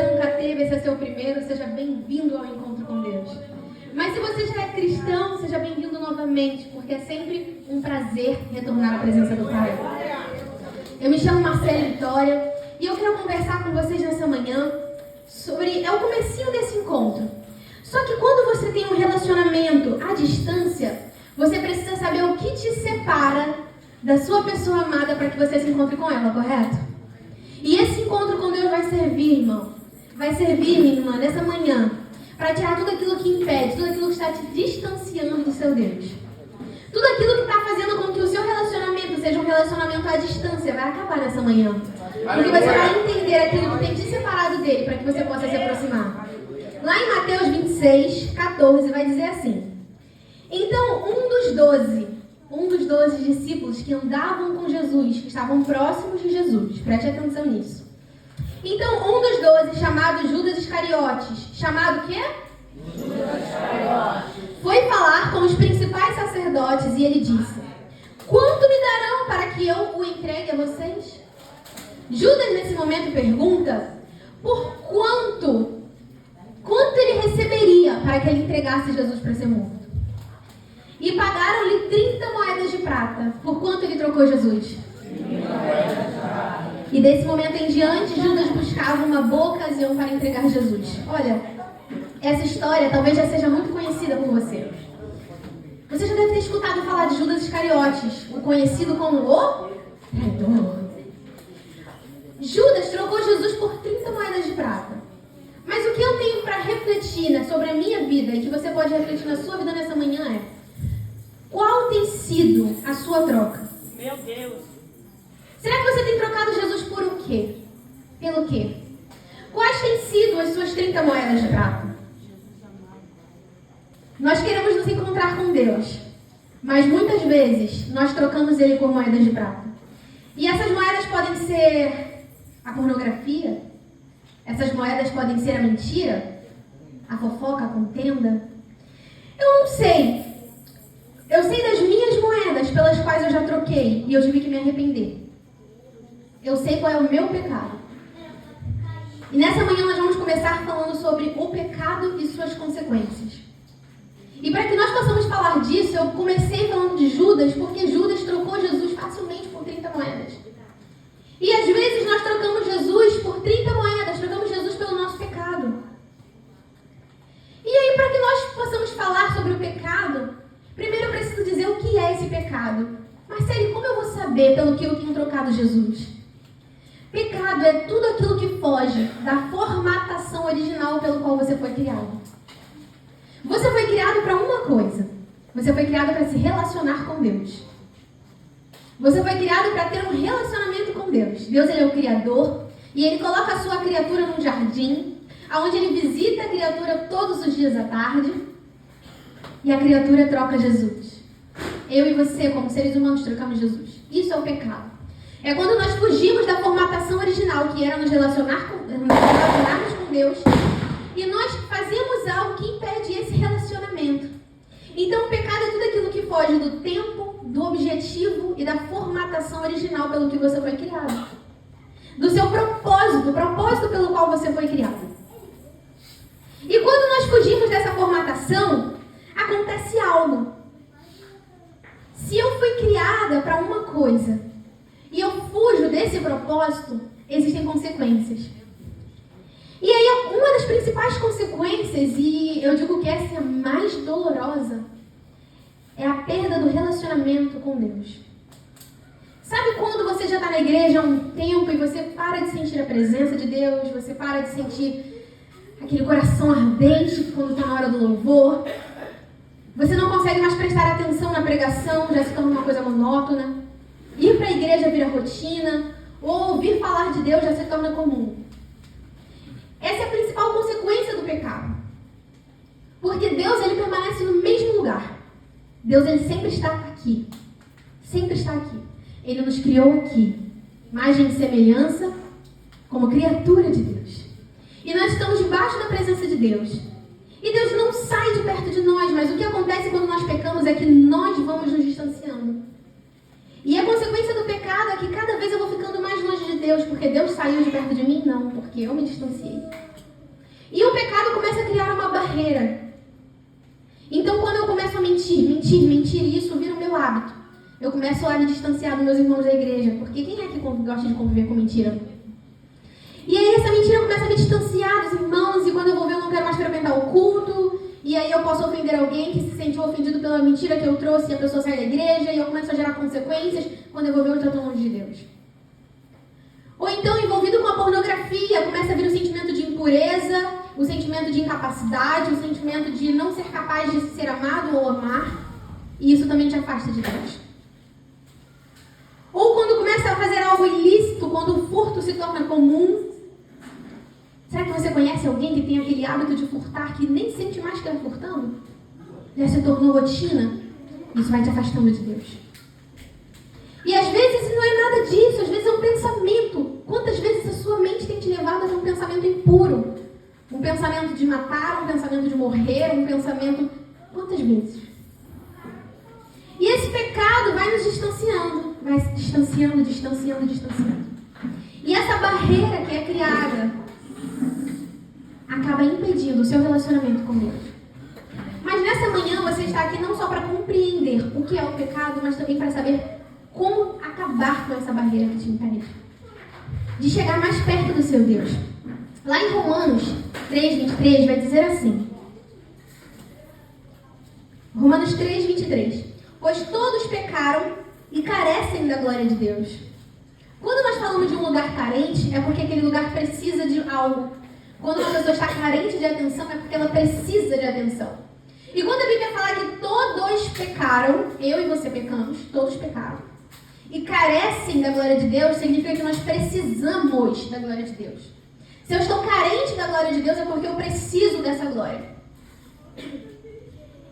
você nunca teve, esse é seu primeiro, seja bem-vindo ao encontro com Deus. Mas se você já é cristão, seja bem-vindo novamente, porque é sempre um prazer retornar à presença do Pai. Eu me chamo Marcela Vitória e eu quero conversar com vocês nessa manhã sobre... É o comecinho desse encontro. Só que quando você tem um relacionamento à distância, você precisa saber o que te separa da sua pessoa amada para que você se encontre com ela, correto? E esse encontro com Deus vai servir, irmão. Vai servir, minha irmã, nessa manhã, para tirar tudo aquilo que impede, tudo aquilo que está te distanciando do seu Deus. Tudo aquilo que está fazendo com que o seu relacionamento seja um relacionamento à distância vai acabar nessa manhã. Porque você vai entender aquilo que tem te separado dele para que você possa se aproximar. Lá em Mateus 26, 14, vai dizer assim: então um dos 12 discípulos que andavam com Jesus, que estavam próximos de Jesus, preste atenção nisso. Então um dos 12, chamado Judas Iscariotes, chamado o quê? Judas Iscariotes, foi falar com os principais sacerdotes e ele disse: quanto me darão para que eu o entregue a vocês? Judas nesse momento pergunta por quanto ele receberia para que ele entregasse Jesus para ser morto. E pagaram-lhe 30 moedas de prata. Por quanto ele trocou Jesus? 30 moedas de prata. E desse momento em diante, Judas buscava uma boa ocasião para entregar Jesus. Olha, essa história talvez já seja muito conhecida por você. Você já deve ter escutado falar de Judas Iscariotes, o conhecido como o traidor. Judas trocou Jesus por 30 moedas de prata. Mas o que eu tenho para refletir sobre a minha vida e que você pode refletir na sua vida nessa manhã é: qual tem sido a sua troca? Meu Deus! Será que você tem trocado Jesus por o quê? Pelo quê? Quais têm sido as suas 30 moedas de prata? Nós queremos nos encontrar com Deus, mas muitas vezes nós trocamos Ele por moedas de prata. E essas moedas podem ser a pornografia, essas moedas podem ser a mentira, a fofoca, a contenda. Eu não sei. Eu sei das minhas moedas pelas quais eu já troquei e eu tive que me arrepender. Eu sei qual é o meu pecado. E nessa manhã nós vamos começar falando sobre o pecado e suas consequências. E para que nós possamos falar disso, eu comecei falando de Judas, porque Judas trocou Jesus facilmente por 30 moedas. E às vezes nós trocamos Jesus por 30 moedas, trocamos Jesus pelo nosso pecado. E aí, para que nós possamos falar sobre o pecado, primeiro eu preciso dizer o que é esse pecado. Marcele, como eu vou saber pelo que eu tenho trocado Jesus? Pecado é tudo aquilo que foge da formatação original pelo qual você foi criado. Você foi criado para uma coisa. Você foi criado para se relacionar com Deus. Você foi criado para ter um relacionamento com Deus. Deus, Ele é o Criador e Ele coloca a sua criatura num jardim, onde Ele visita a criatura todos os dias à tarde. E a criatura troca Jesus. Eu e você, como seres humanos, trocamos Jesus. Isso é o pecado. É quando nós fugimos da formatação original, que era nos relacionarmos com Deus, e nós fazemos algo que impede esse relacionamento. Então, o pecado é tudo aquilo que foge do tempo, do objetivo e da formatação original pelo que você foi criado. Do seu propósito, o propósito pelo qual você foi criado. E quando nós fugimos dessa formatação, acontece algo. Se eu fui criada para uma coisa e eu fujo desse propósito, existem consequências. E aí, uma das principais consequências, e eu digo que essa é a mais dolorosa, é a perda do relacionamento com Deus. Sabe quando você já está na igreja há um tempo e você para de sentir a presença de Deus, você para de sentir aquele coração ardente quando está na hora do louvor, você não consegue mais prestar atenção na pregação, já se torna uma coisa monótona. Ir para a igreja vira rotina, ou ouvir falar de Deus já se torna comum. Essa é a principal consequência do pecado. Porque Deus, Ele permanece no mesmo lugar. Deus, Ele sempre está aqui. Sempre está aqui. Ele nos criou aqui. Imagem e semelhança, como criatura de Deus. E nós estamos debaixo da presença de Deus. E Deus não sai de perto de nós, mas o que acontece quando nós pecamos é que nós vamos nos distanciando. E a consequência do pecado é que cada vez eu vou ficando mais longe de Deus porque Deus saiu de perto de mim? Não, porque eu me distanciei. E o pecado começa a criar uma barreira. Então, quando eu começo a mentir, e isso vira o meu hábito, eu começo a me distanciar dos meus irmãos da igreja, porque quem é que gosta de conviver com mentira? E aí essa mentira começa a me distanciar dos irmãos, e quando eu vou ver, eu não quero mais frequentar o culto, e aí eu posso ofender alguém que se sentiu ofendido pela mentira que eu trouxe, e a pessoa sai da igreja, e eu começo a gerar consequências, quando eu vou ver, eu estou longe de Deus. Ou então, envolvido com a pornografia, começa a vir o sentimento de impureza, o sentimento de incapacidade, o sentimento de não ser capaz de ser amado ou amar, e isso também te afasta de Deus. Ou quando começa a fazer algo ilícito, quando o furto se torna comum. Será que você conhece alguém que tem aquele hábito de furtar que nem sente mais que está furtando? Já se tornou rotina? Isso vai te afastando de Deus. E às vezes não é nada disso, às vezes é um pensamento. Quantas vezes a sua mente tem te levado a ter um pensamento impuro? Um pensamento de matar, um pensamento de morrer, um pensamento... Quantas vezes? E esse pecado vai nos distanciando. Vai se distanciando. E essa barreira que é criada acaba impedindo o seu relacionamento com Deus. Mas nessa manhã você está aqui não só para compreender o que é o pecado, mas também para saber como acabar com essa barreira que te impede de chegar mais perto do seu Deus. Lá em Romanos 3:23 vai dizer assim. Romanos 3:23. Pois todos pecaram e carecem da glória de Deus. Quando nós falamos de um lugar carente, é porque aquele lugar precisa de algo. Quando uma pessoa está carente de atenção, é porque ela precisa de atenção. E quando a Bíblia fala que todos pecaram, eu e você pecamos, todos pecaram, e carecem da glória de Deus, significa que nós precisamos da glória de Deus. Se eu estou carente da glória de Deus, é porque eu preciso dessa glória.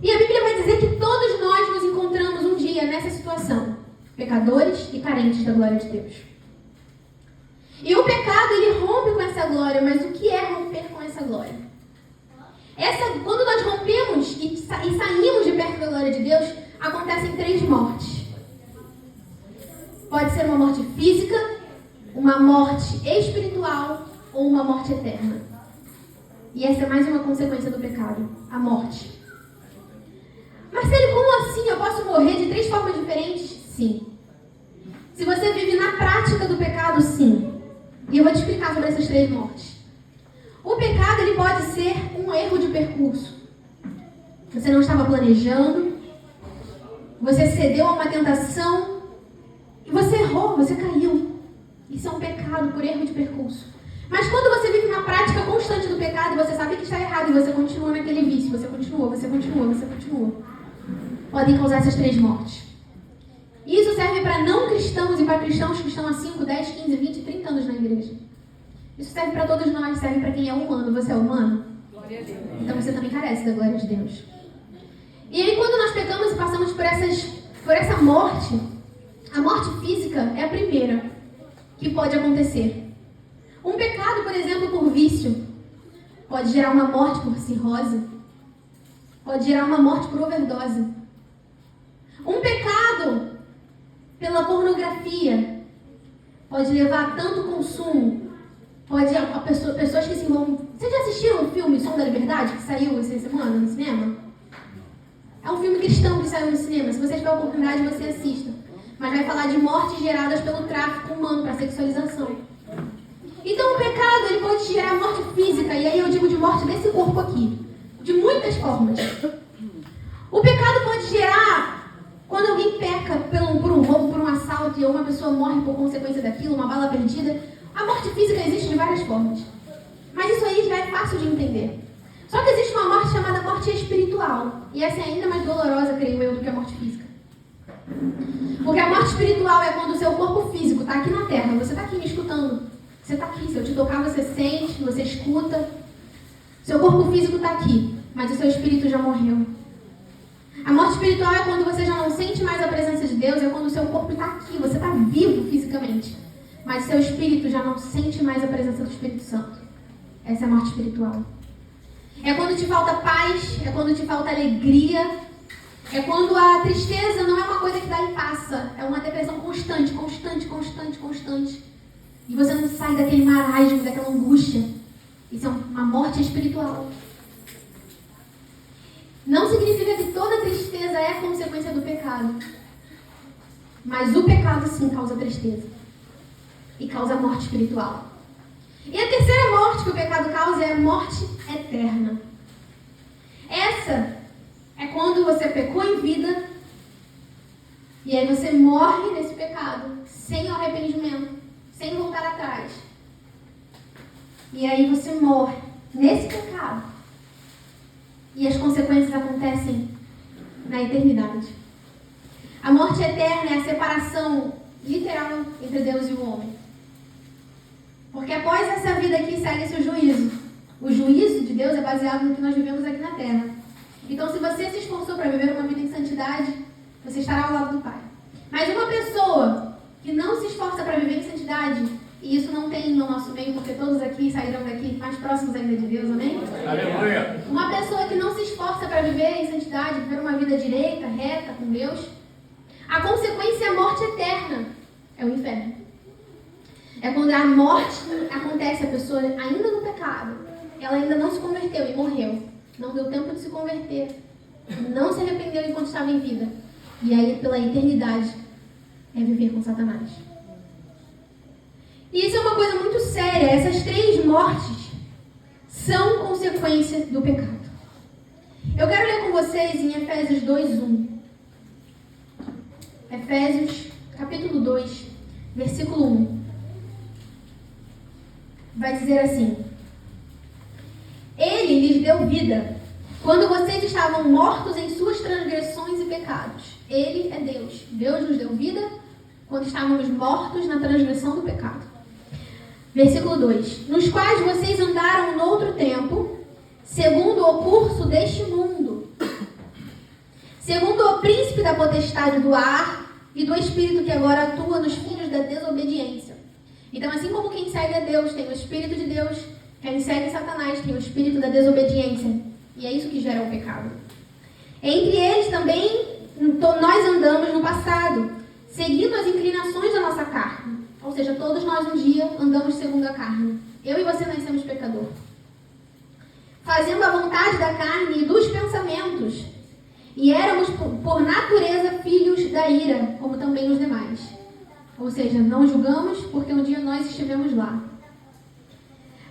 E a Bíblia vai dizer que todos nós nos encontramos um dia nessa situação, pecadores e carentes da glória de Deus. E o pecado, ele rompe com essa glória, mas o que é romper com essa glória? Quando nós rompemos e saímos de perto da glória de Deus, acontecem 3 mortes. Pode ser uma morte física, uma morte espiritual ou uma morte eterna. E essa é mais uma consequência do pecado, a morte. Marcelo, como assim? Eu posso morrer de 3 formas diferentes? Sim. Se você vive na prática do pecado, sim. E eu vou te explicar sobre essas 3 mortes. O pecado, ele pode ser um erro de percurso. Você não estava planejando, você cedeu a uma tentação e você errou, você caiu. Isso é um pecado por erro de percurso. Mas quando você vive na prática constante do pecado, você sabe que está errado e você continua naquele vício, você continua. Podem causar essas 3 mortes. Isso serve para não cristãos e para cristãos que estão há 5, 10, 15, 20, 30 anos na igreja. Isso serve para todos nós, serve para quem é humano. Você é humano? Glória a Deus. Então você também carece da glória de Deus. E aí quando nós pecamos e passamos por essa morte, a morte física é a primeira que pode acontecer. Um pecado, por exemplo, por vício, pode gerar uma morte por cirrose, pode gerar uma morte por overdose. Um pecado pela pornografia pode levar a tanto consumo, pode a pessoas que se envolvem. Vocês já assistiram o filme Som da Liberdade, que saiu essa semana no cinema? É um filme cristão que saiu no cinema. Se você tiver a oportunidade, você assista. Mas vai falar de mortes geradas pelo tráfico humano para sexualização. Então o pecado, ele pode gerar morte física, e aí eu digo de morte desse corpo aqui, de muitas formas. O pecado pode gerar, quando alguém peca por um roubo, por um assalto, e uma pessoa morre por consequência daquilo, uma bala perdida. A morte física existe de várias formas. Mas isso aí já é fácil de entender. Só que existe uma morte chamada morte espiritual. E essa é ainda mais dolorosa, creio eu, do que a morte física. Porque a morte espiritual é quando o seu corpo físico está aqui na terra, você está aqui me escutando. Você está aqui, se eu te tocar, você sente, você escuta. Seu corpo físico está aqui, mas o seu espírito já morreu. A morte espiritual é quando você já não sente mais a presença de Deus, é quando o seu corpo está aqui, você está vivo fisicamente, mas seu espírito já não sente mais a presença do Espírito Santo. Essa é a morte espiritual. É quando te falta paz, é quando te falta alegria, é quando a tristeza não é uma coisa que dá e passa, é uma depressão constante. E você não sai daquele marasmo, daquela angústia. Isso é uma morte espiritual. Não significa que toda tristeza é consequência do pecado. Mas o pecado sim causa tristeza. E causa morte espiritual. E a terceira morte que o pecado causa é a morte eterna. Essa é quando você pecou em vida e aí você morre nesse pecado, sem arrependimento, sem voltar atrás. E aí você morre nesse pecado. E as consequências acontecem na eternidade. A morte eterna é a separação literal entre Deus e o homem. Porque após essa vida aqui segue-se o juízo. O juízo de Deus é baseado no que nós vivemos aqui na terra. Então, se você se esforçou para viver uma vida em santidade, você estará ao lado do Pai. Mas uma pessoa que não se esforça para viver em santidade, e isso não tem no nosso meio, porque todos aqui saíram daqui mais próximos ainda de Deus, amém? Aleluia! Uma pessoa que não se esforça para viver em santidade, viver uma vida direita, reta com Deus, a consequência é a morte eterna, é o inferno. É quando a morte acontece, a pessoa ainda no pecado, ela ainda não se converteu e morreu. Não deu tempo de se converter. Não se arrependeu enquanto estava em vida. E aí, pela eternidade, é viver com Satanás. E isso é uma coisa muito séria. Essas 3 mortes são consequência do pecado. Eu quero ler com vocês em Efésios 2:1. Efésios, capítulo 2, versículo 1. Vai dizer assim: Ele lhes deu vida quando vocês estavam mortos em suas transgressões e pecados. Ele é Deus. Deus nos deu vida quando estávamos mortos na transgressão do pecado. Versículo 2. Nos quais vocês andaram noutro tempo, segundo o curso deste mundo, segundo o príncipe da potestade do ar e do espírito que agora atua nos filhos da desobediência. Então, assim como quem segue a Deus tem o Espírito de Deus, quem segue Satanás tem o espírito da desobediência. E é isso que gera o pecado. Entre eles também nós andamos no passado, seguindo as inclinações da nossa carne. Ou seja, todos nós um dia andamos segundo a carne. Eu e você nascemos pecador. Fazendo a vontade da carne e dos pensamentos. E éramos por natureza filhos da ira, como também os demais. Ou seja, não julgamos porque um dia nós estivemos lá.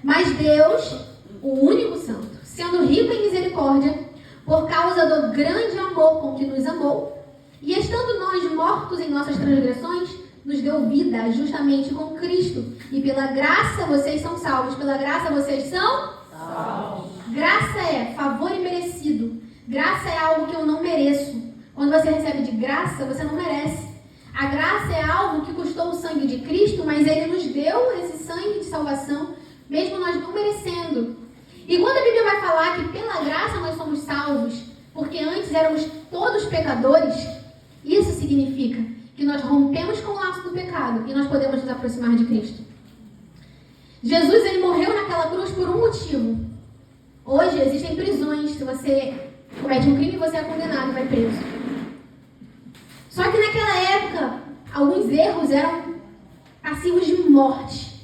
Mas Deus, o único santo, sendo rico em misericórdia, por causa do grande amor com que nos amou, e estando nós mortos em nossas transgressões, nos deu vida justamente com Cristo. E pela graça vocês são salvos. Pela graça vocês são salvos. Graça é favor imerecido. Graça é algo que eu não mereço. Quando você recebe de graça, você não merece. A graça é algo que custou o sangue de Cristo, mas Ele nos deu esse sangue de salvação, mesmo nós não merecendo. E quando a Bíblia vai falar que pela graça nós somos salvos, porque antes éramos todos pecadores, isso significa que nós rompemos com o laço do pecado e nós podemos nos aproximar de Cristo. Jesus, ele morreu naquela cruz por um motivo. Hoje existem prisões. Se você comete um crime, você é condenado e vai preso. Só que naquela época, alguns erros eram passivos de morte.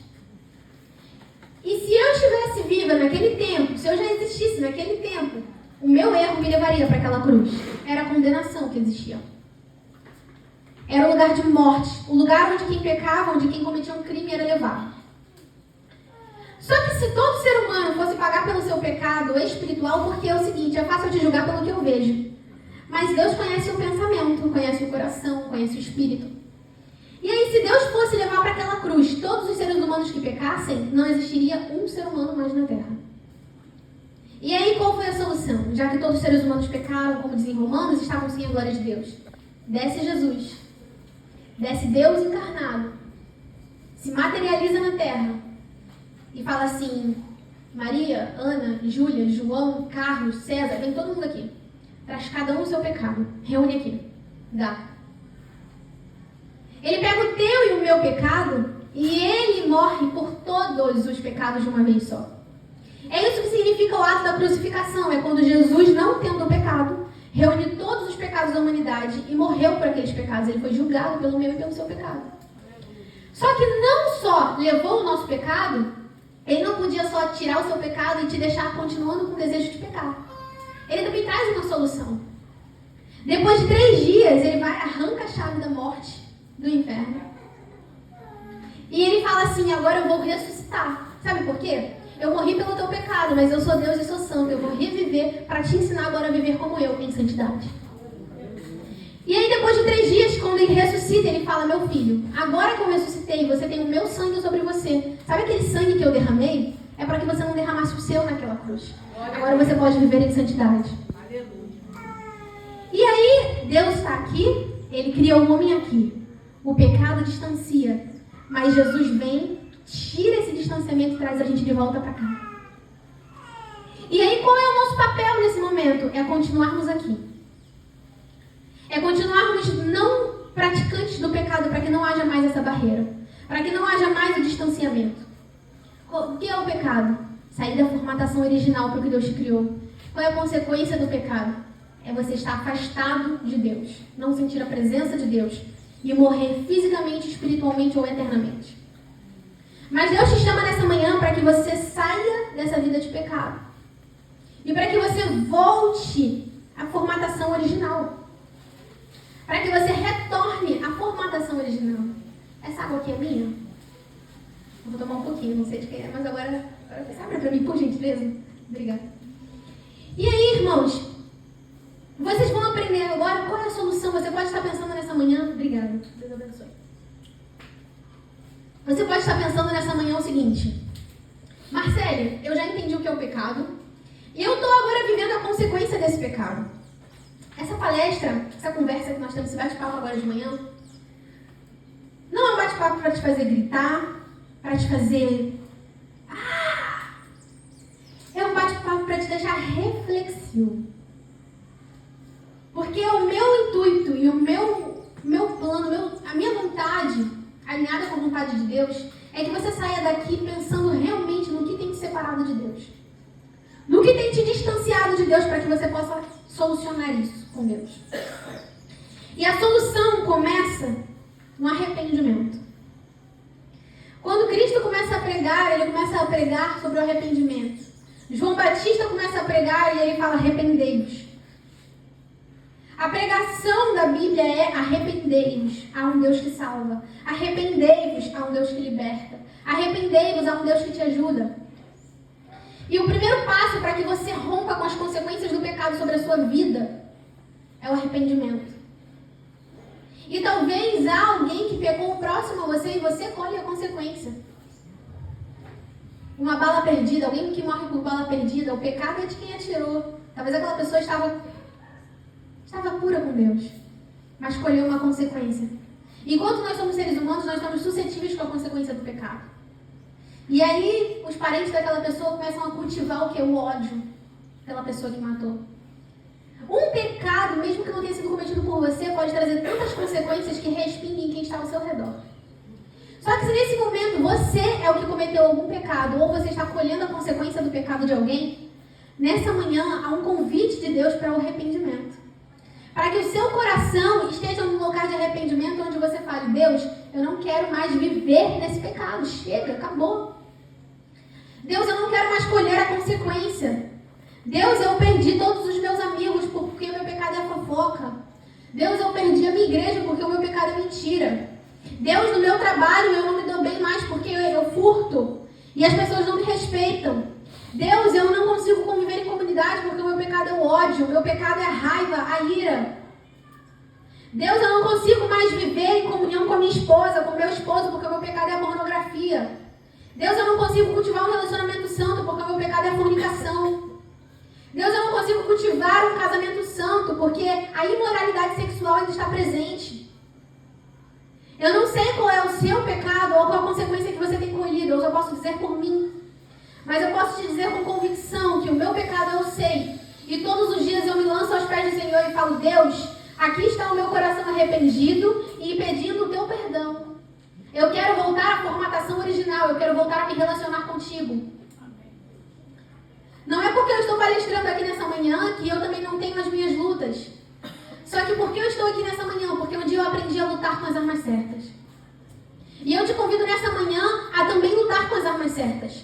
E se eu estivesse viva naquele tempo, se eu já existisse naquele tempo, o meu erro me levaria para aquela cruz. Era a condenação que existia. Era o lugar de morte. O lugar onde quem pecava, onde quem cometia um crime era levado. Só que se todo ser humano fosse pagar pelo seu pecado espiritual, porque é o seguinte, é fácil de julgar pelo que eu vejo. Mas Deus conhece o pensamento, conhece o coração, conhece o espírito. E aí, se Deus fosse levar para aquela cruz todos os seres humanos que pecassem, não existiria um ser humano mais na Terra. E aí, qual foi a solução? Já que todos os seres humanos pecaram, como dizem Romanos, estavam sem a glória de Deus. Desce Jesus. Desce Deus encarnado. Se materializa na Terra. E fala assim, Maria, Ana, Júlia, João, Carlos, César, vem todo mundo aqui. Traz cada um o seu pecado. Reúne aqui. Dá. Ele pega o teu e o meu pecado e ele morre por todos os pecados de uma vez só. É isso que significa o ato da crucificação. É quando Jesus, não tendo o pecado, reúne todos os pecados da humanidade e morreu por aqueles pecados. Ele foi julgado pelo meu e pelo seu pecado. Só Só que não só levou o nosso pecado, ele não podia só tirar o seu pecado e te deixar continuando com o desejo de pecar. Ele também traz uma solução. Depois de 3 dias, ele vai arranca a chave da morte, do inferno. E ele fala assim, agora eu vou ressuscitar. Sabe por quê? Eu morri pelo teu pecado, mas eu sou Deus e sou santo. Eu vou reviver para te ensinar agora a viver como eu, em santidade. E aí depois de 3 dias, quando ele ressuscita, ele fala, meu filho, agora que eu ressuscitei, você tem o meu sangue sobre você. Sabe aquele sangue que eu derramei? É para que você não derramasse o seu naquela cruz. Agora você pode viver em santidade. E aí, Deus está aqui, ele cria o homem aqui. O pecado distancia, mas Jesus vem, tira esse distanciamento e traz a gente de volta para cá. E aí, qual é o nosso papel nesse momento? É continuarmos aqui. É continuarmos não praticantes do pecado, para que não haja mais essa barreira. Para que não haja mais o distanciamento. O que é o pecado? Sair da formatação original para o que Deus te criou. Qual é a consequência do pecado? É você estar afastado de Deus. Não sentir a presença de Deus. E morrer fisicamente, espiritualmente ou eternamente. Mas Deus te chama nessa manhã para que você saia dessa vida de pecado. E para que você volte à formatação original. Para que você retorne à formatação original. Essa água aqui é minha? Eu vou tomar um pouquinho, não sei de quem é, mas agora você abre para mim, por gentileza? Obrigada. E aí, irmãos, vocês vão aprender agora qual é a solução. Você pode estar pensando nessa manhã. Obrigada. Deus abençoe. Você pode estar pensando nessa manhã o seguinte: Marcele, eu já entendi o que é o pecado. E eu estou agora vivendo a consequência desse pecado. Essa palestra, essa conversa que nós temos, esse bate-papo agora de manhã, não é um bate-papo para te fazer gritar, para te fazer... É um bate-papo para te deixar reflexivo. Porque o meu intuito e o meu plano, a minha vontade, alinhada com a vontade de Deus, é que você saia daqui pensando realmente no que tem te separado de Deus. No que tem te distanciado de Deus, para que você possa solucionar isso com Deus. E a solução começa no arrependimento. Quando Cristo começa a pregar, ele começa a pregar sobre o arrependimento. João Batista começa a pregar e ele fala, arrependei-vos. A pregação da Bíblia é arrependei-vos a um Deus que salva. Arrependei-vos a um Deus que liberta. Arrependei-vos a um Deus que te ajuda. E o primeiro passo para que você rompa com as consequências do pecado sobre a sua vida é o arrependimento. E talvez há alguém que pecou próximo a você e você colhe a consequência. Uma bala perdida, alguém que morre por bala perdida, o pecado é de quem atirou. Talvez aquela pessoa estava pura com Deus, mas colheu uma consequência. Enquanto nós somos seres humanos, nós estamos suscetíveis com a consequência do pecado. E aí, os parentes daquela pessoa começam a cultivar o que? O ódio pela pessoa que matou. Um pecado, mesmo que não tenha sido cometido por você, pode trazer tantas consequências que respinguem em quem está ao seu redor. Só que se nesse momento você é o que cometeu algum pecado, ou você está colhendo a consequência do pecado de alguém, nessa manhã há um convite de Deus para o arrependimento. Para que o seu coração esteja num lugar de arrependimento onde você fale, Deus, eu não quero mais viver nesse pecado, chega, acabou. Deus, eu não quero mais colher a consequência. Deus, eu perdi todos os meus amigos porque o meu pecado é fofoca. Deus, eu perdi a minha igreja porque o meu pecado é mentira. Deus, no meu trabalho eu não me dou bem mais porque eu furto e as pessoas não me respeitam. Deus, eu não consigo conviver em comunidade porque o meu pecado é o ódio, o meu pecado é a raiva, a ira. Deus, eu não consigo mais viver em comunhão com a minha esposa, com o meu esposo, porque o meu pecado é a pornografia. Deus, eu não consigo cultivar um relacionamento santo porque o meu pecado é a fornicação. Deus, eu não consigo cultivar um casamento santo porque a imoralidade sexual ainda está presente. Eu não sei qual é o seu pecado ou qual a consequência que você tem colhido, eu só posso dizer por mim. Mas eu posso te dizer com convicção que o meu pecado eu sei. E todos os dias eu me lanço aos pés do Senhor e falo, Deus, aqui está o meu coração arrependido e pedindo o teu perdão. Eu quero voltar à formatação original, eu quero voltar a me relacionar contigo. Não é porque eu estou palestrando aqui nessa manhã que eu também não tenho as minhas lutas. Só que porque eu estou aqui nessa manhã? Porque um dia eu aprendi a lutar com as armas certas. E eu te convido nessa manhã a também lutar com as armas certas.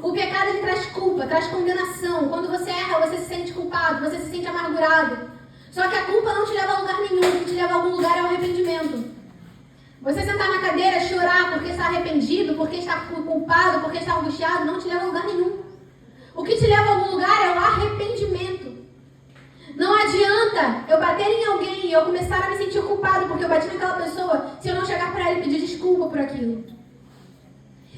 O pecado, ele traz culpa, traz condenação. Quando você erra, você se sente culpado, você se sente amargurado. Só que a culpa não te leva a lugar nenhum. O que te leva a algum lugar é o arrependimento. Você sentar na cadeira, chorar porque está arrependido, porque está culpado, porque está angustiado, não te leva a lugar nenhum. O que te leva a algum lugar é o arrependimento. Não adianta eu bater em alguém e eu começar a me sentir culpado porque eu bati naquela pessoa se eu não chegar para ela e pedir desculpa por aquilo.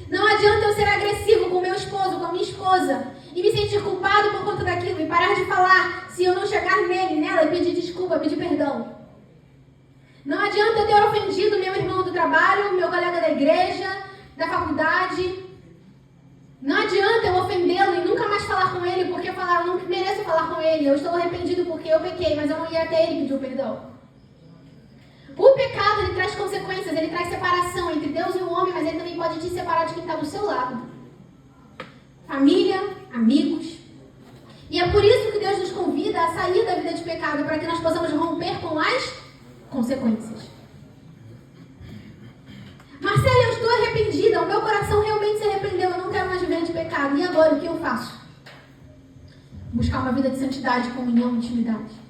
Não adianta eu ser agressivo com meu esposo, com a minha esposa e me sentir culpado por conta daquilo e parar de falar se eu não chegar nele, nela e pedir desculpa, pedir perdão. Não adianta eu ter ofendido meu irmão do trabalho, meu colega da igreja, da faculdade. Não adianta eu ofendê-lo e nunca mais falar com ele porque falar, eu não mereço falar com ele, eu estou arrependido porque eu pequei, mas eu não ia até ele pedir o perdão. O pecado, ele traz consequências, ele traz separação entre Deus e o homem, mas ele também pode te separar de quem está do seu lado. Família, amigos. E é por isso que Deus nos convida a sair da vida de pecado, para que nós possamos romper com as consequências. Marcela, eu estou arrependida, o meu coração realmente se arrependeu, eu não quero mais viver de pecado. E agora, o que eu faço? Buscar uma vida de santidade, comunhão, intimidade.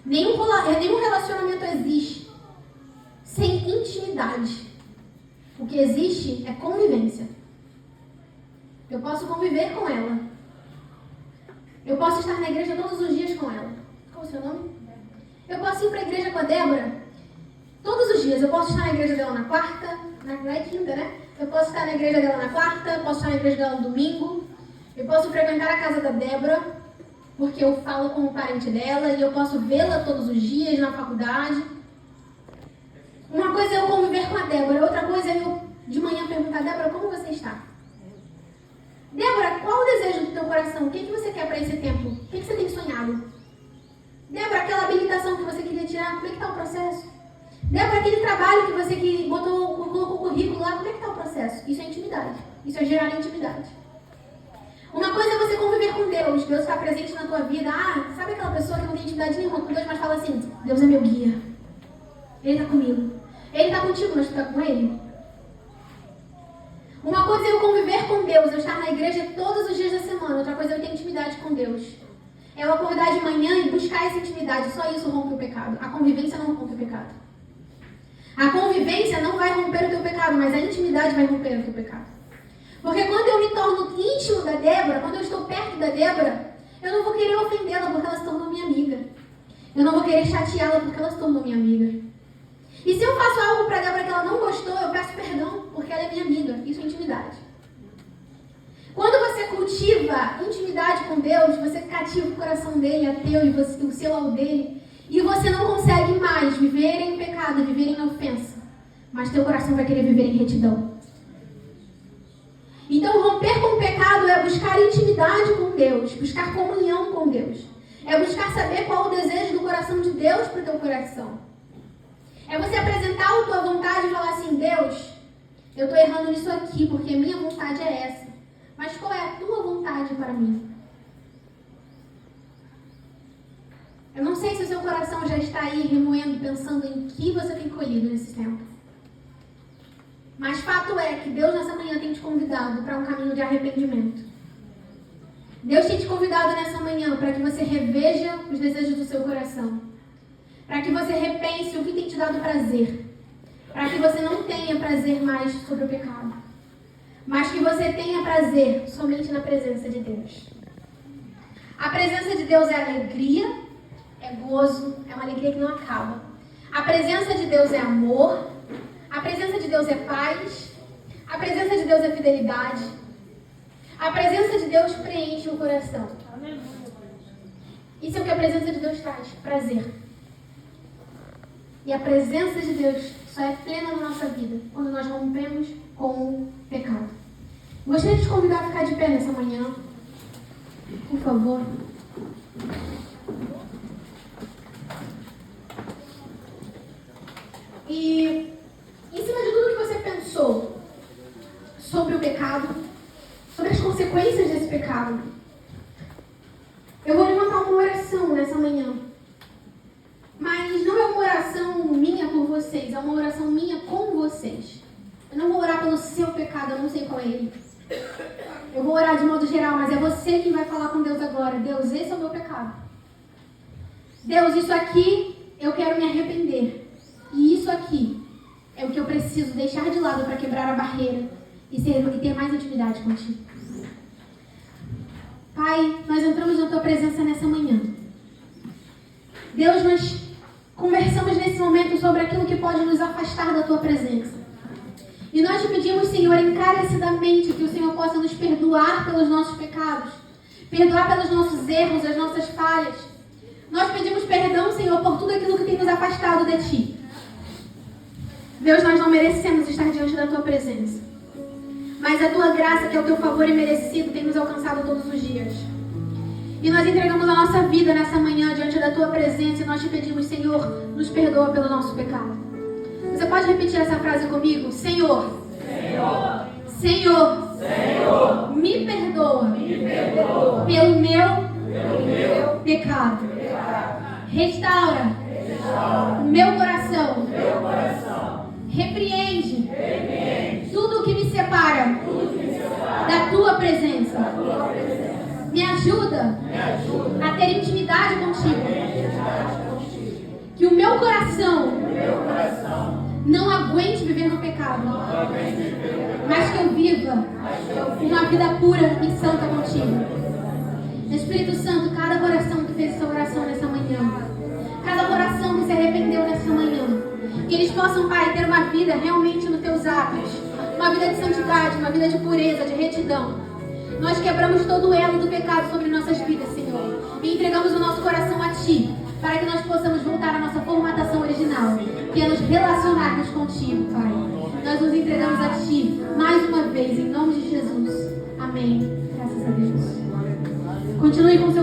Nenhum relacionamento existe sem intimidade. O que existe é convivência. Eu posso conviver com ela. Eu posso estar na igreja todos os dias com ela. Qual é o seu nome? Eu posso ir para a igreja com a Débora todos os dias. Eu posso estar na igreja dela na quarta, não é quinta, né? Eu posso estar na igreja dela na quarta, posso estar na igreja dela no domingo. Eu posso frequentar a casa da Débora, porque eu falo com o parente dela e eu posso vê-la todos os dias na faculdade. Uma coisa é eu conviver com a Débora, outra coisa é eu de manhã perguntar: Débora, como você está? Débora, qual o desejo do teu coração? O que você quer para esse tempo? O que você tem sonhado? Débora, aquela habilitação que você queria tirar, como é que está o processo? Débora, aquele trabalho que você colocou o currículo lá, como é que está o processo? Isso é intimidade. Isso é gerar intimidade. Uma coisa é você conviver com Deus. Deus está presente na tua vida. Sabe aquela pessoa que não tem intimidade nenhuma com Deus, mas fala assim: Deus é meu guia. Ele está comigo. Ele está contigo, mas tu está com Ele? Uma coisa é eu conviver com Deus, eu estar na igreja todos os dias da semana. Outra coisa é eu ter intimidade com Deus. É eu acordar de manhã e buscar essa intimidade. Só isso rompe o pecado. A convivência não rompe o pecado. A convivência não vai romper o teu pecado, mas a intimidade vai romper o teu pecado. Porque quando eu me torno íntimo da Débora, quando eu estou perto da Débora, eu não vou querer ofendê-la porque ela se tornou minha amiga. Eu não vou querer chateá-la porque ela se tornou minha amiga. E se eu faço algo para a Débora que ela não gostou, eu peço perdão porque ela é minha amiga. Isso é intimidade. Quando você cultiva intimidade com Deus, você cativa o coração dele, a teu, e o seu ao dele. E você não consegue mais viver em pecado, viver em ofensa. Mas teu coração vai querer viver em retidão. Então, romper com o pecado é buscar intimidade com Deus, buscar comunhão com Deus. É buscar saber qual o desejo do coração de Deus para o teu coração. É você apresentar a tua vontade e falar assim: Deus, eu estou errando nisso aqui porque a minha vontade é essa. Mas qual é a tua vontade para mim? Eu não sei se o seu coração já está aí remoendo, pensando em que você tem colhido nesse tempo. Mas fato é que Deus nessa manhã tem te convidado para um caminho de arrependimento. Deus tem te convidado nessa manhã para que você reveja os desejos do seu coração. Para que você repense o que tem te dado prazer. Para que você não tenha prazer mais sobre o pecado. Mas que você tenha prazer somente na presença de Deus. A presença de Deus é alegria, é gozo, é uma alegria que não acaba. A presença de Deus é amor. A presença de Deus é paz. A presença de Deus é fidelidade. A presença de Deus preenche o coração. Isso é o que a presença de Deus traz, prazer. E a presença de Deus só é plena na nossa vida quando nós rompemos com o pecado. Gostaria de te convidar a ficar de pé nessa manhã. Por favor. E em cima de tudo que você pensou sobre o pecado, sobre as consequências desse pecado, eu vou levantar uma oração nessa manhã. Mas não é uma oração minha por vocês, é uma oração minha com vocês. Eu não vou orar pelo seu pecado, eu não sei qual é ele. Eu vou orar de modo geral, mas é você quem vai falar com Deus agora. Deus, esse é o meu pecado. Deus, isso aqui eu quero me arrepender. E isso aqui é o que eu preciso deixar de lado para quebrar a barreira e ter mais intimidade contigo. Pai, nós entramos na tua presença nessa manhã. Deus, nós conversamos nesse momento sobre aquilo que pode nos afastar da tua presença. E nós te pedimos, Senhor, encarecidamente que o Senhor possa nos perdoar pelos nossos pecados, perdoar pelos nossos erros, as nossas falhas. Nós pedimos perdão, Senhor, por tudo aquilo que tem nos afastado de Ti. Deus, nós não merecemos estar diante da Tua presença. Mas a Tua graça, que é o Teu favor imerecido, tem nos alcançado todos os dias. E nós entregamos a nossa vida nessa manhã diante da Tua presença e nós te pedimos, Senhor, nos perdoa pelo nosso pecado. Você pode repetir essa frase comigo? Senhor, Senhor, Senhor, Senhor, me perdoa, pelo meu pecado. Restaura o meu coração. Repreende tudo o que me separa da Tua presença. Me ajuda a ter intimidade contigo. Que o meu coração não aguente viver no pecado, mas que eu viva uma vida pura e santa contigo. Espírito Santo, cada coração que fez essa oração nessa manhã, cada coração que se arrependeu nessa manhã, que eles possam, Pai, ter uma vida realmente nos Teus atos, uma vida de santidade, uma vida de pureza, de retidão. Nós quebramos todo o elo do pecado sobre nossas vidas, Senhor, e entregamos o nosso coração a Ti, para que nós possamos voltar à nossa formatação original, que é nos relacionarmos contigo, Pai. Nós nos entregamos a Ti mais uma vez, em nome de Jesus. Amém. Graças a Deus. Continue com seu